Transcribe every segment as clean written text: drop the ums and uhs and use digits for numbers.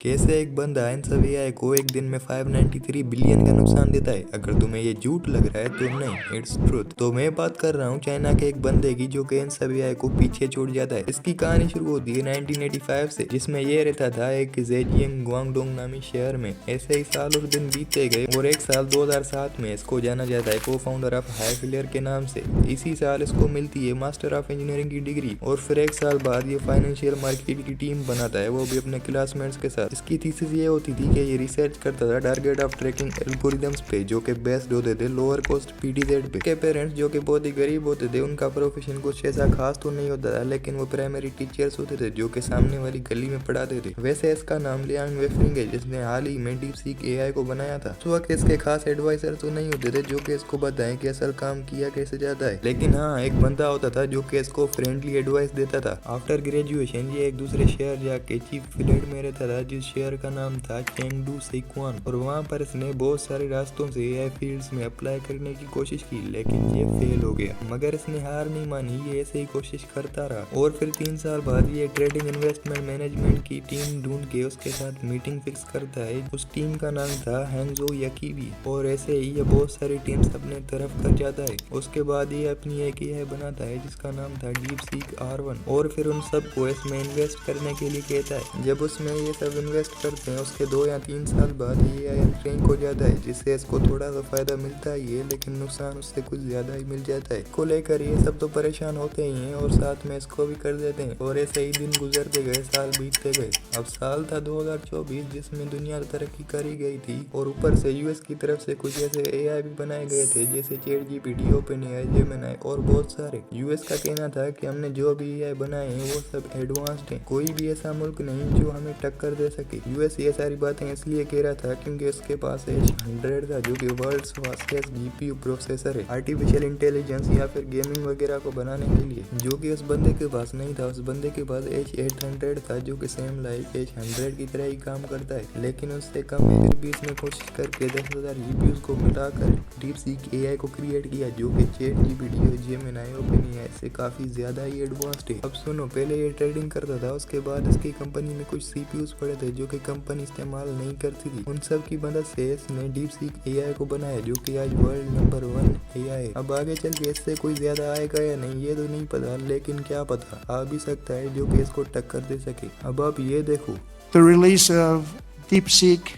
कैसे एक बंदा इन सब एआई को एक दिन में 593 बिलियन का नुकसान देता है। अगर तुम्हें ये झूठ लग रहा है तो नहीं, इट्स ट्रुथ। तो मैं बात कर रहा हूँ चाइना के एक बंदे की जो कि इन सब एआई को पीछे छोड़ जाता है। इसकी कहानी शुरू होती है 1985 से, जिसमें ये रहता था एक जेजियंग गुआंगडोंग नामी शहर में। ऐसे ही साल और दिन बीतते गए और एक साल 2007 में इसको जाना जाता है को फाउंडर ऑफ हाईफिलियर के नाम से। इसी साल इसको मिलती है मास्टर ऑफ इंजीनियरिंग की डिग्री और फिर एक साल बाद ये फाइनेंशियल मार्केट की टीम बनाता है, वो भी अपने क्लासमेट्स के साथ। इसकी थीसिस ये होती थी कि ये रिसर्च करता था टारगेट ऑफ ट्रैकिंग एल्गोरिदम्स पे, जो कि बेस्ड होते थे लोअर कॉस्ट पीटीजेड पे। के पेरेंट्स जो कि बहुत ही गरीब होते थे, उनका प्रोफेशन कुछ ऐसा खास तो नहीं होता था, लेकिन वो प्राइमरी टीचर्स होते थे जो कि सामने वाली गली में पढ़ाते थे। वैसे इसका नाम लियांग वेफरिंग है, जिसने हाल ही में डीपसीक एआई को बनाया था। उस वक्त इसके खास एडवाइजर तो नहीं होते थे जो कि इसको बताएं कि असल काम किया कैसे जाता है, लेकिन हाँ एक बंदा होता था जो कि इसको फ्रेंडली एडवाइस देता था। आफ्टर ग्रेजुएशन ये एक दूसरे शहर जाके चीफ फ्लैट में रहता था, जिस शहर का नाम था चेंगडू सिक्वान, और वहाँ पर इसने बहुत सारे रास्तों से एआई फील्ड्स में अप्लाई करने की कोशिश की, लेकिन ये फेल हो गया। मगर इसने हार नहीं मानी, ये ऐसे ही कोशिश करता रहा। और फिर 3 साल बाद ये ट्रेडिंग इन्वेस्टमेंट मैनेजमेंट की टीम ढूंढ के उसके साथ मीटिंग फिक्स करता है। उस टीम का नाम था हैंगजो याकीबी, और ऐसे ही ये बहुत सारी टीम्स अपने तरफ कर जाता है। उसके बाद ये अपनी एक एआई बनाता है जिसका नाम था डीपसीक R1, और फिर उन सबको इसमें इन्वेस्ट करने के लिए कहता है। जब उसमें ये सब इन्वेस्ट करते हैं उसके 2 या 3 साल बाद ये एआई रैंक हो जाता है, जिससे इसको थोड़ा सा फायदा मिलता ही है, लेकिन नुकसान उससे कुछ ज्यादा ही मिल जाता है। को लेकर ये सब तो परेशान होते ही हैं और साथ में इसको भी कर देते हैं, और ऐसे ही दिन गुजरते गए, साल बीतते गए। अब साल था 2024, जिसमें दुनिया तरक्की करी गई थी, और ऊपर से यूएस की तरफ से कुछ ऐसे एआई भी बनाए गए थे जैसे चैटजीपीटी, ओपनएआई, जेमिनी और बहुत सारे। यूएस का कहना था कि हमने जो भी एआई बनाए हैं वो सब एडवांस्ड हैं, कोई भी ऐसा मुल्क नहीं जो हमें टक्कर दे सके। यूएस ये सारी बातें इसलिए कह रहा था क्योंकि उसके पास H100 था, जो कि वर्ल्ड्स फास्टेस्ट जीपीयू प्रोसेसर है आर्टिफिशियल इंटेलिजेंस या फिर गेमिंग वगैरह को बनाने के लिए, जो कि उस बंदे के पास नहीं था। उस बंदे के पास H800 था, जो कि सेम लाइक H100 की तरह ही काम करता है, लेकिन उससे कम है। फिर भी इसने कोशिश करके 10,000 जीपीयूज को मिलाकर डीपसीक एआई को क्रिएट किया, जो कि चैटजीपीटी और जेमिनी, ओपनएआई से काफी ज्यादा ही एडवांस्ड है। अब सुनो, पहले ये ट्रेडिंग करता था, उसके बाद इसकी कंपनी में कुछ सीपीयूज पड़े थे जो कि कंपनी इस्तेमाल नहीं करती थी। उन सब की मदद से इसने डीपसीक एआई को बनाया, जो कि आज वर्ल्ड नंबर 1 एआई है। अब आगे चल के इससे कोई ज्यादा आएगा या नहीं ये तो नहीं पता, लेकिन क्या पता आ भी सकता है जो कि इसको टक्कर दे सके। अब आप ये देखो, The release of DeepSeek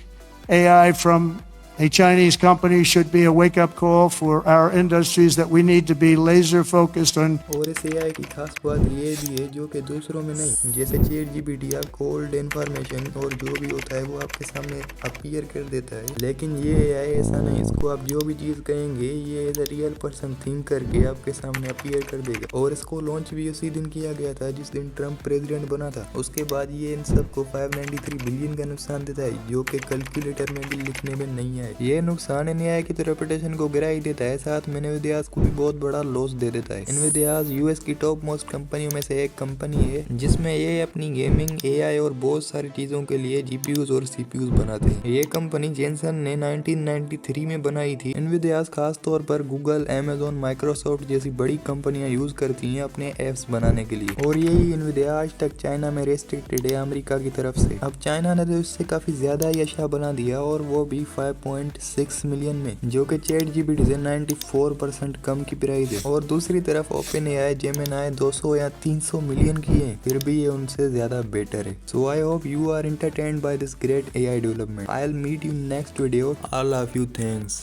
AI from a Chinese company should be a wake-up call for our industries that we need to be laser focused on. और इस एआई की खास बात ये भी है जो कि दूसरों में नहीं, जैसे चैटजीपीटी आपको ओल्ड इन्फॉर्मेशन और जो भी होता है वो आपके सामने अपीयर कर देता है, लेकिन ये एआई ऐसा नहीं। इसको आप जो भी चीज़ कहेंगे ये as a real person think करके आपके सामने अपीयर कर देगा। और इसको लॉन्च भी उसी दिन किया गया था जिस दिन ट्रम्प प्रेसिडेंट बना था। उसके बाद ये इन सबको 593 बिलियन का नुकसान देता है, जो कि कैलकुलेटर में भी लिखने में नहीं है। ये नुकसान एनवीआई की रेपुटेशन को गिरा ही देता है, साथ में एनवीआई को भी बहुत बड़ा लॉस दे देता है। एनवीआई यूएस की टॉप मोस्ट कंपनियों में से एक कंपनी है, जिसमें ये अपनी गेमिंग, एआई और बहुत सारी चीजों के लिए जीपीयूज और सीपीयूज बनाते हैं। ये कंपनी जेनसन ने 1993 में बनाई थी। एनवीआई खास तौर पर गूगल, अमेजोन, माइक्रोसॉफ्ट जैसी बड़ी कंपनियां यूज करती हैं अपने एप्स बनाने के लिए, और यही एनवीआई आज तक चाइना में रेस्ट्रिक्टेड है अमेरिका की तरफ से। अब चाइना ने तो इससे काफी ज्यादा ही अच्छा बना दिया, और वो भी 5.6 मिलियन में, जो कि चैटजीपीटी से 94% कम की प्राइस है। और दूसरी तरफ ओपनएआई, जेमिनी 200 या 300 मिलियन की है, फिर भी ये उनसे ज्यादा बेटर है। So I hope you are entertained by this great AI development. I will meet you next video. All of you, thanks.